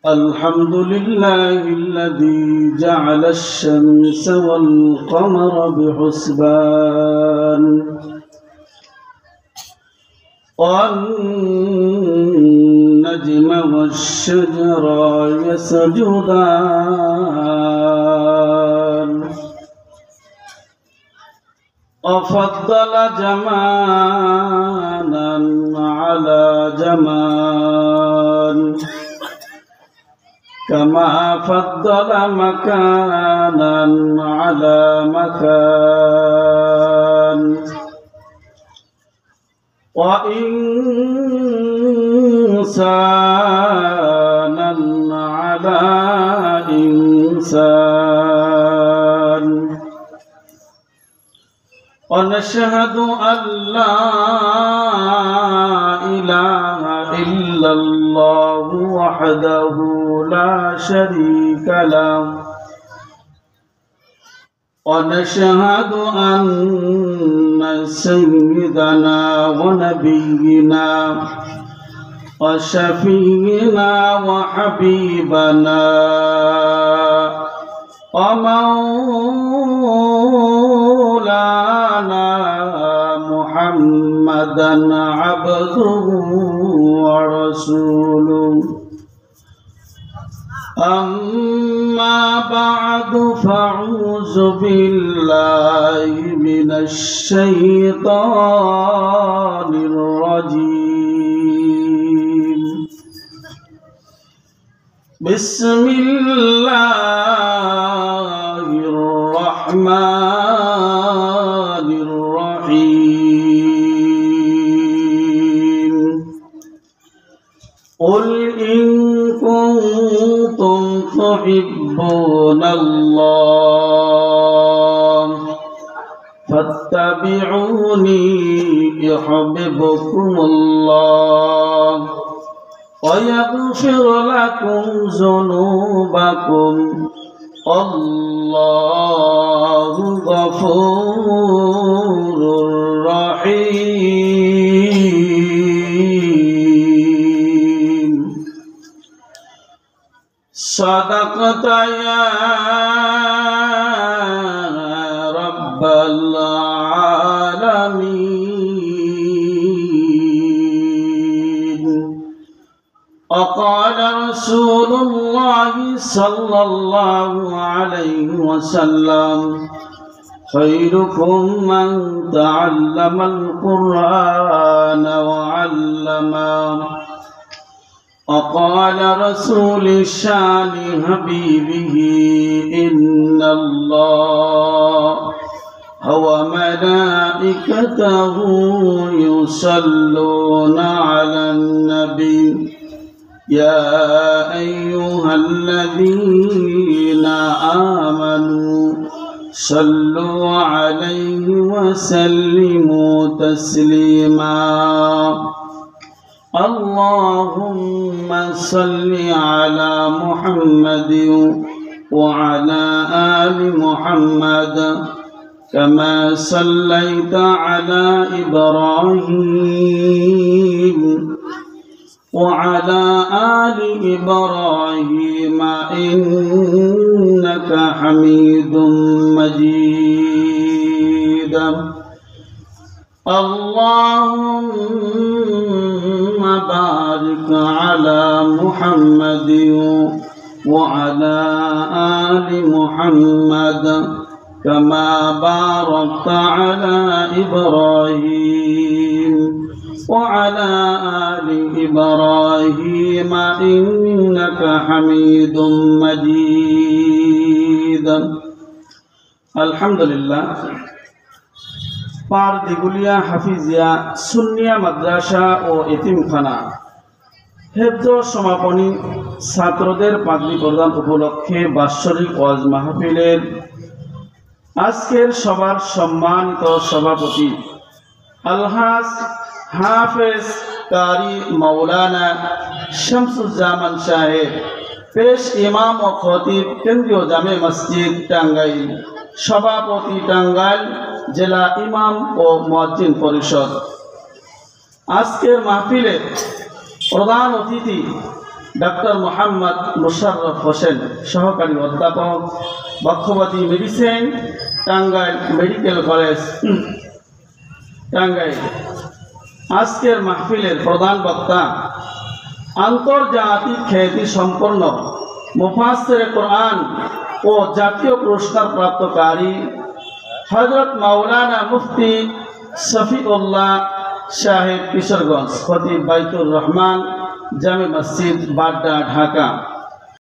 الحمد لله الذي جعل الشمس والقمر بحسبان والنجم والشجر يسجدان وفضل جمالا على جمال كما فضل مكانا على مكان وإنسانا على إنسان ونشهد أن لا إله إلا الله وحده لا شريك له ونشهد أن سيدنا ونبينا وشفينا وحبيبنا ومولانا محمدا عبده ورسوله أما بعد فأعوذ بالله من الشيطان الرجيم بسم الله الرحمن الرحيم قل إن كنتم تحبون الله فاتبعوني يحببكم الله ويغفر لكم ذنوبكم الله غفور رحيم صدقت يا رب العالمين وقال رسول الله صلى الله عليه وسلم خيركم من تعلم القرآن وعلمه وقال رسول الشان حبيبه إن الله وملائكته يصلون على النبي يا أيها الذين آمنوا صلوا عليه وسلموا تسليما اللهم صل على محمد وعلى آل محمد كما صليت على إبراهيم وعلى آل إبراهيم إنك حميد مجيد اللهم بارك على محمد وعلى آل محمد كما باركت على إبراهيم وعلى آل إبراهيم إنك حميد مجيد الحمد لله পারদিগুলিয়া হাফিজিয়া সুন্নিয়া মাদ্রাসা ও এতিমখানা হেফজ সমাপনী ছাত্রদের পাগড়ি প্রদান উপলক্ষে বাৎসরিক ওয়াজ মাহফিলের আজকের সবার সম্মানিত সভাপতি আলহাজ হাফেজ কারি মাওলানা শামসুজ্জামান সাহেব পেশ ইমাম ও খতিব কেন্দ্রীয় জামে মসজিদ টাঙ্গাইল সভাপতি টাঙ্গাইল জেলা ইমাম ও মুয়াজ্জিন পরিষদ আজকের মাহফিলে প্রধান অতিথি ডক্টর মোহাম্মদ মুশাররফ হোসেন, সহকারী অধ্যাপক, বক্ষবাদী মেডিসিন, টাঙ্গাইল মেডিকেল কলেজ, টাঙ্গাইল। আজকের মাহফিলের প্রধান বক্তা আন্তর্জাতিক খ্যাতি সম্পন্ন মুফাসসিরে কোরআন ও জাতীয় পুরস্কার প্রাপ্তকারী হযরত মাওলানা মুফতি শফিউল্লাহ সাহেব কিশোরগঞ্জ, খতিব বাইতুর রহমান, জামে মসজিদ, বাড্ডা, ঢাকা।